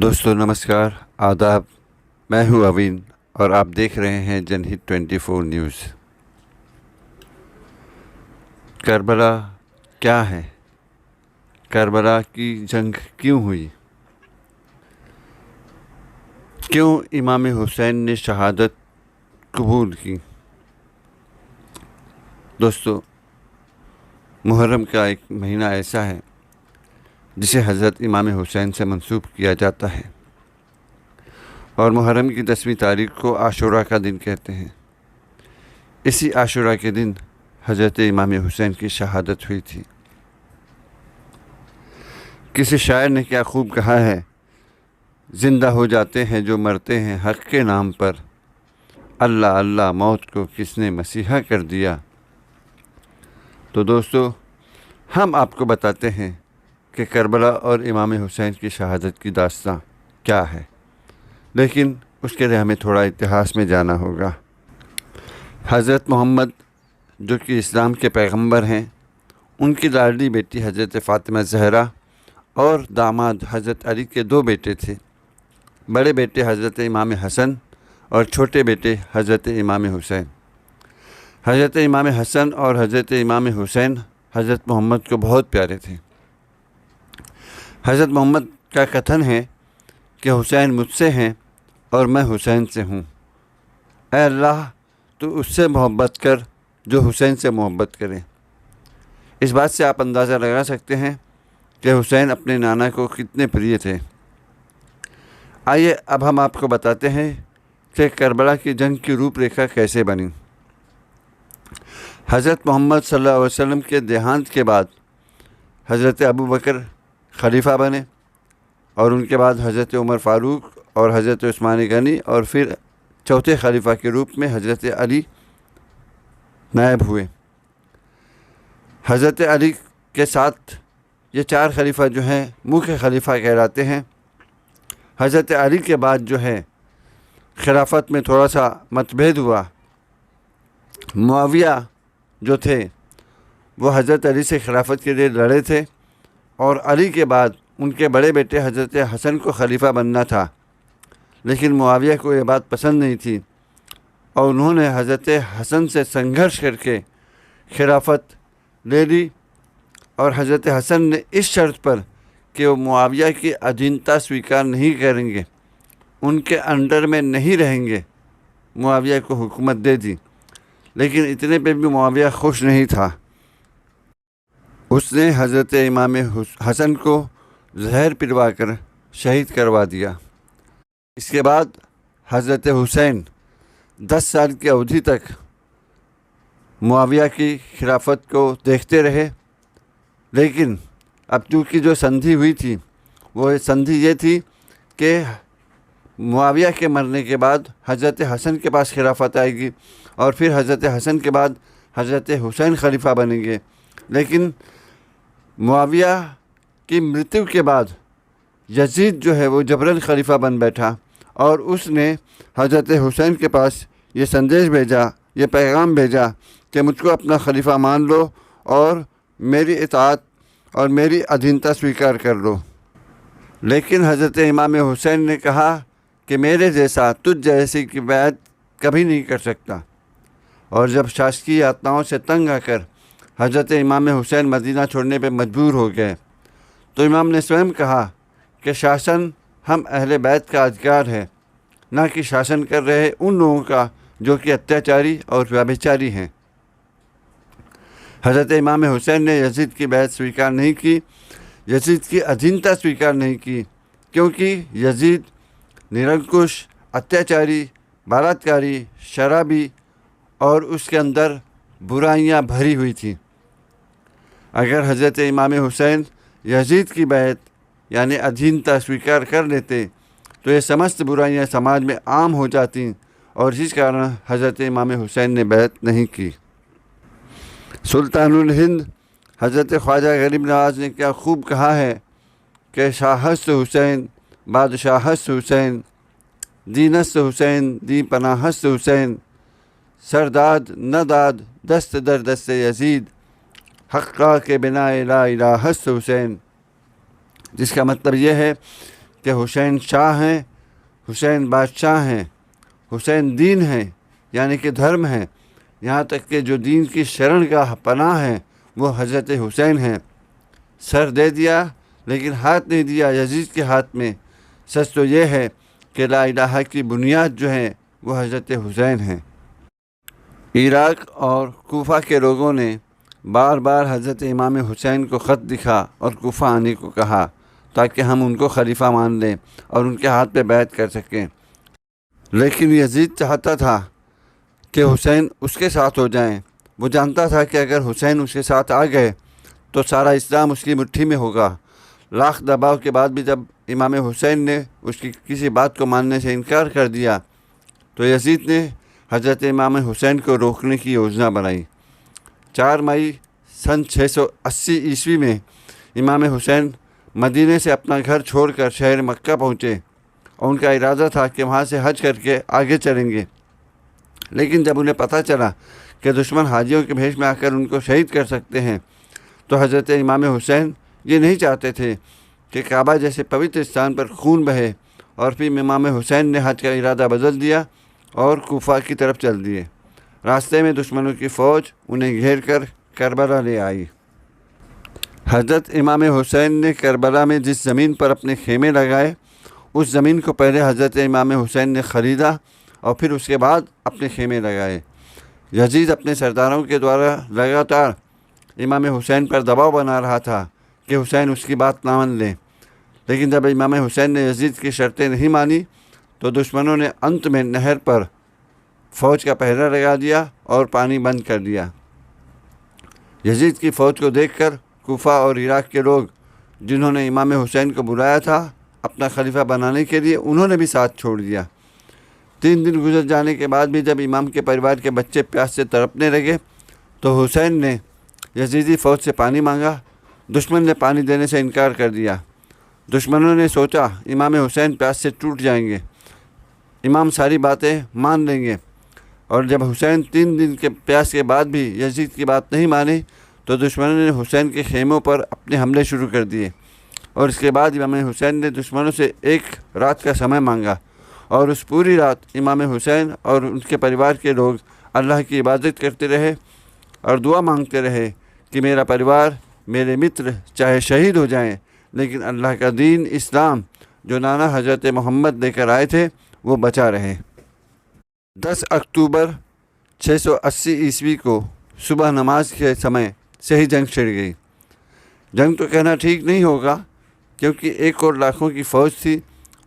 دوستو نمسکار، آداب۔ میں ہوں اوین اور آپ دیکھ رہے ہیں جن ہت 24 نیوز۔ کربلا کیا ہے؟ کربلا کی جنگ کیوں ہوئی؟ کیوں امام حسین نے شہادت قبول کی؟ دوستو، محرم کا ایک مہینہ ایسا ہے جسے حضرت امام حسین سے منسوب کیا جاتا ہے، اور محرم کی 10ویں تاریخ کو عاشوراء کا دن کہتے ہیں۔ اسی عاشوراء کے دن حضرت امام حسین کی شہادت ہوئی تھی۔ کسی شاعر نے کیا خوب کہا ہے، زندہ ہو جاتے ہیں جو مرتے ہیں حق کے نام پر، اللہ اللہ موت کو کس نے مسیحا کر دیا۔ تو دوستو، ہم آپ کو بتاتے ہیں کہ کربلا اور امام حسین کی شہادت کی داستان کیا ہے، لیکن اس کے لیے ہمیں تھوڑا اتہاس میں جانا ہوگا۔ حضرت محمد جو کہ اسلام کے پیغمبر ہیں، ان کی لاڈلی بیٹی حضرت فاطمہ زہرا اور داماد حضرت علی کے 2 بیٹے تھے۔ بڑے بیٹے حضرت امام حسن اور چھوٹے بیٹے حضرت امام حسین۔ حضرت امام حسن اور حضرت امام حسین حضرت محمد کو بہت پیارے تھے۔ حضرت محمد کا کتھن ہے کہ حسین مجھ سے ہیں اور میں حسین سے ہوں۔ اے اللہ، تو اس سے محبت کر جو حسین سے محبت کرے۔ اس بات سے آپ اندازہ لگا سکتے ہیں کہ حسین اپنے نانا کو کتنے پریے تھے۔ آئیے اب ہم آپ کو بتاتے ہیں کہ کربلا کی جنگ کی روپ ریکھا کیسے بنی۔ حضرت محمد صلی اللہ علیہ وسلم کے دیہانت کے بعد حضرت ابوبکر خلیفہ بنے، اور ان کے بعد حضرت عمر فاروق اور حضرت عثمان غنی، اور پھر چوتھے خلیفہ کے روپ میں حضرت علی نائب ہوئے۔ حضرت علی کے ساتھ یہ 4 خلیفہ جو ہیں مکھیہ خلیفہ کہلاتے ہیں۔ حضرت علی کے بعد جو ہے خلافت میں تھوڑا سا متبھید ہوا۔ معاویہ جو تھے وہ حضرت علی سے خلافت کے لیے لڑے تھے، اور علی کے بعد ان کے بڑے بیٹے حضرت حسن کو خلیفہ بننا تھا، لیکن معاویہ کو یہ بات پسند نہیں تھی، اور انہوں نے حضرت حسن سے سنگھرش کر کے خلافت لے لی۔ اور حضرت حسن نے اس شرط پر کہ وہ معاویہ کی ادھینتا سویکار نہیں کریں گے، ان کے انڈر میں نہیں رہیں گے، معاویہ کو حکومت دے دی۔ لیکن اتنے پہ بھی معاویہ خوش نہیں تھا۔ اس نے حضرت امام حسن کو زہر پلوا کر شہید کروا دیا۔ اس کے بعد حضرت حسین 10 سال کی اودھی تک معاویہ کی خلافت کو دیکھتے رہے، لیکن اب چونکہ جو سندھی ہوئی تھی وہ سندھی یہ تھی کہ معاویہ کے مرنے کے بعد حضرت حسن کے پاس خلافت آئے گی، اور پھر حضرت حسن کے بعد حضرت حسین خلیفہ بنیں گے۔ لیکن معاویہ کی مرتیو کے بعد یزید جو ہے وہ جبراً خلیفہ بن بیٹھا، اور اس نے حضرت حسین کے پاس یہ سندیش بھیجا، یہ پیغام بھیجا کہ مجھ کو اپنا خلیفہ مان لو اور میری اطاعت اور میری ادھینتا سویکار کر لو۔ لیکن حضرت امام حسین نے کہا کہ میرے جیسا تجھ جیسی کی بیعت کبھی نہیں کر سکتا۔ اور جب شاشکی یاتناؤں سے تنگ آ کر حضرت امام حسین مدینہ چھوڑنے پہ مجبور ہو گئے، تو امام نے سوئم کہا کہ شاسن ہم اہل بیت کا ادھکار ہے، نہ کہ شاسن کر رہے ان لوگوں کا جو کہ اتیاچاری اور ویابچاری ہیں۔ حضرت امام حسین نے یزید کی بیعت سویکار نہیں کی، یزید کی ادھینتا سویکار نہیں کی، کیونکہ یزید نرنکش، اتیاچاری، بلاتکاری، شرابی اور اس کے اندر برائیاں بھری ہوئی تھیں۔ اگر حضرت امام حسین یزید کی بیعت یعنی ادھینتا سویکار کر لیتے تو یہ سمست برائیاں سماج میں عام ہو جاتیں، اور اس کارن حضرت امام حسین نے بیعت نہیں کی۔ سلطان الہند حضرت خواجہ غریب نواز نے کیا خوب کہا ہے کہ شاہست حسین بادشاہست حسین، دینست حسین دی پناہست حسین، سرداد نہ داد دست در دست یزید، حقہ کے بنا لا الہ ہست حسین۔ جس کا مطلب یہ ہے کہ حسین شاہ ہیں، حسین بادشاہ ہیں، حسین دین ہیں یعنی کہ دھرم ہیں، یہاں تک کہ جو دین کی شرن گاہ پناہ ہیں وہ حضرت حسین ہیں۔ سر دے دیا لیکن ہاتھ نہیں دیا یزید کے ہاتھ میں۔ سچ تو یہ ہے کہ لا الہ کی بنیاد جو ہے وہ حضرت حسین ہیں۔ عراق اور کوفہ کے لوگوں نے بار بار حضرت امام حسین کو خط لکھا اور کوفہ آنے کو کہا تاکہ ہم ان کو خلیفہ مان لیں اور ان کے ہاتھ پہ بیعت کر سکیں، لیکن یزید چاہتا تھا کہ حسین اس کے ساتھ ہو جائیں۔ وہ جانتا تھا کہ اگر حسین اس کے ساتھ آ گئے تو سارا اسلام اس کی مٹھی میں ہوگا۔ لاکھ دباؤ کے بعد بھی جب امام حسین نے اس کی کسی بات کو ماننے سے انکار کر دیا تو یزید نے حضرت امام حسین کو روکنے کی یوجنا بنائی۔ 4 مئی سن 680 عیسوی میں امام حسین مدینے سے اپنا گھر چھوڑ کر شہر مکہ پہنچے اور ان کا ارادہ تھا کہ وہاں سے حج کر کے آگے چلیں گے، لیکن جب انہیں پتہ چلا کہ دشمن حاجیوں کے بھیش میں آ کر ان کو شہید کر سکتے ہیں تو حضرت امام حسین یہ نہیں چاہتے تھے کہ کعبہ جیسے پوتر استان پر خون بہے، اور پھر امام حسین نے حج کا ارادہ بدل دیا اور کوفہ کی طرف چل دیے۔ راستے میں دشمنوں کی فوج انہیں گھیر کر کربلا لے آئی۔ حضرت امام حسین نے کربلا میں جس زمین پر اپنے خیمے لگائے اس زمین کو پہلے حضرت امام حسین نے خریدا اور پھر اس کے بعد اپنے خیمے لگائے۔ یزید اپنے سرداروں کے دوارا لگاتار امام حسین پر دباؤ بنا رہا تھا کہ حسین اس کی بات نہ مان لیں، لیکن جب امام حسین نے یزید کی شرطیں نہیں مانی تو دشمنوں نے انت میں نہر پر فوج کا پہرا لگا دیا اور پانی بند کر دیا۔ یزید کی فوج کو دیکھ کر کوفہ اور عراق کے لوگ جنہوں نے امام حسین کو بلایا تھا اپنا خلیفہ بنانے کے لیے، انہوں نے بھی ساتھ چھوڑ دیا۔ 3 دن گزر جانے کے بعد بھی جب امام کے پریوار کے بچے پیاس سے تڑپنے لگے تو حسین نے یزیدی فوج سے پانی مانگا۔ دشمن نے پانی دینے سے انکار کر دیا۔ دشمنوں نے سوچا امام حسین پیاس سے ٹوٹ جائیں گے، امام ساری باتیں مان لیں گے، اور جب حسین 3 دن کے پیاس کے بعد بھی یزید کی بات نہیں مانی تو دشمنوں نے حسین کے خیموں پر اپنے حملے شروع کر دیے، اور اس کے بعد امام حسین نے دشمنوں سے 1 رات کا سمے مانگا، اور اس پوری رات امام حسین اور ان کے پریوار کے لوگ اللہ کی عبادت کرتے رہے اور دعا مانگتے رہے کہ میرا پریوار، میرے متر چاہے شہید ہو جائیں لیکن اللہ کا دین اسلام جو نانا حضرت محمد لے کر آئے تھے وہ بچا رہے۔ 10 اکتوبر 680 عیسوی کو صبح نماز کے سمے سے ہی جنگ چھڑ گئی۔ جنگ تو کہنا ٹھیک نہیں ہوگا کیونکہ 1 اور لاکھوں کی فوج تھی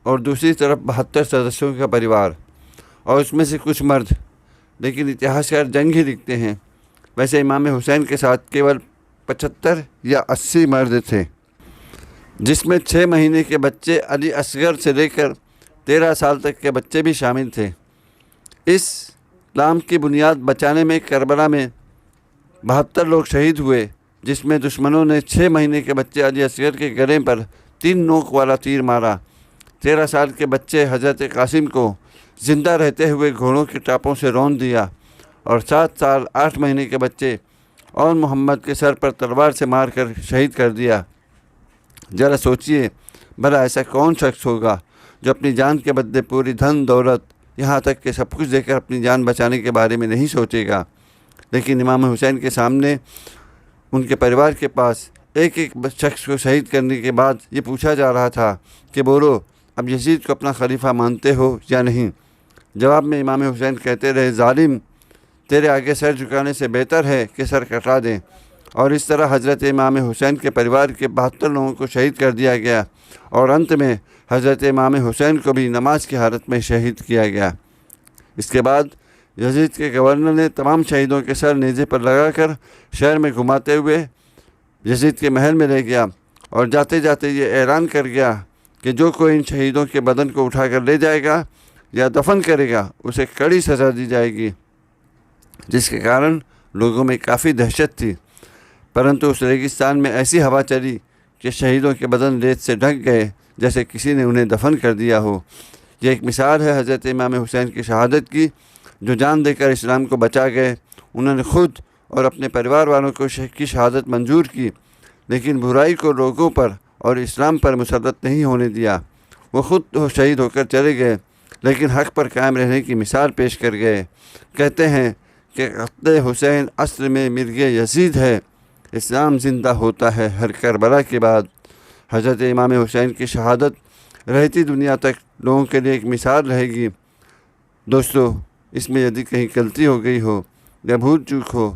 اور دوسری طرف 72 سدسیوں کا پریوار اور اس میں سے کچھ مرد، لیکن اتہاسکار جنگ ہی لکھتے ہیں۔ ویسے امام حسین کے ساتھ کیول 75 یا 80 مرد تھے، جس میں 6 مہینے کے بچے علی اصغر سے لے کر 13 سال تک کے بچے بھی شامل تھے۔ اسلام کی بنیاد بچانے میں کربلا میں 72 لوگ شہید ہوئے، جس میں دشمنوں نے 6 مہینے کے بچے علی اصغر کے گلے پر 3 نوک والا تیر مارا۔ 13 سال کے بچے حضرت قاسم کو زندہ رہتے ہوئے گھوڑوں کے ٹاپوں سے رون دیا، اور 7 سال 8 مہینے کے بچے اور محمد کے سر پر تلوار سے مار کر شہید کر دیا۔ ذرا سوچئے بھلا ایسا کون شخص ہوگا جو اپنی جان کے بدلے پوری دھن دولت یہاں تک کہ سب کچھ دے کر اپنی جان بچانے کے بارے میں نہیں سوچے گا؟ لیکن امام حسین کے سامنے ان کے پریوار کے پاس ایک شخص کو شہید کرنے کے بعد یہ پوچھا جا رہا تھا کہ بولو اب یزید کو اپنا خلیفہ مانتے ہو یا نہیں؟ جواب میں امام حسین کہتے رہے، ظالم، تیرے آگے سر جھکانے سے بہتر ہے کہ سر کٹا دیں۔ اور اس طرح حضرت امام حسین کے پریوار کے 72 لوگوں کو شہید کر دیا گیا، اور انت میں حضرت امام حسین کو بھی نماز کی حالت میں شہید کیا گیا۔ اس کے بعد یزید کے گورنر نے تمام شہیدوں کے سر نیزے پر لگا کر شہر میں گھماتے ہوئے یزید کے محل میں لے گیا، اور جاتے جاتے یہ اعلان کر گیا کہ جو کوئی ان شہیدوں کے بدن کو اٹھا کر لے جائے گا یا دفن کرے گا اسے کڑی سزا دی جائے گی، جس کے کارن لوگوں میں کافی دہشت تھی۔ پرنتو اس ریگستان میں ایسی ہوا چلی کہ شہیدوں کے بدن ریت سے ڈھک گئے جیسے کسی نے انہیں دفن کر دیا ہو۔ یہ ایک مثال ہے حضرت امام حسین کی شہادت کی، جو جان دے کر اسلام کو بچا گئے۔ انہوں نے خود اور اپنے پریوار والوں کو کی شہادت منظور کی، لیکن برائی کو لوگوں پر اور اسلام پر مسلط نہیں ہونے دیا۔ وہ خود تو شہید ہو کر چلے گئے لیکن حق پر قائم رہنے کی مثال پیش کر گئے۔ کہتے ہیں کہ قتل حسین اصل میں مرگ یزید ہے، اسلام زندہ ہوتا ہے ہر کربلا کے بعد۔ حضرت امام حسین کی شہادت رہتی دنیا تک لوگوں کے لیے ایک مثال رہے گی۔ دوستو، اس میں یدی کہیں غلطی ہو گئی ہو یا بھول چوک ہو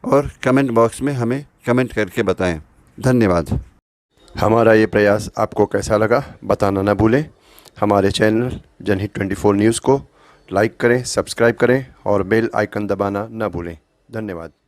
اور کمنٹ باکس میں ہمیں کمنٹ کر کے بتائیں۔ دھنیہ واد۔ ہمارا یہ پریاس آپ کو کیسا لگا بتانا نہ بھولیں۔ ہمارے چینل جن ہت 24 نیوز کو لائک کریں، سبسکرائب کریں اور بیل آئیکن دبانا نہ بھولیں۔ دھنیہ واد۔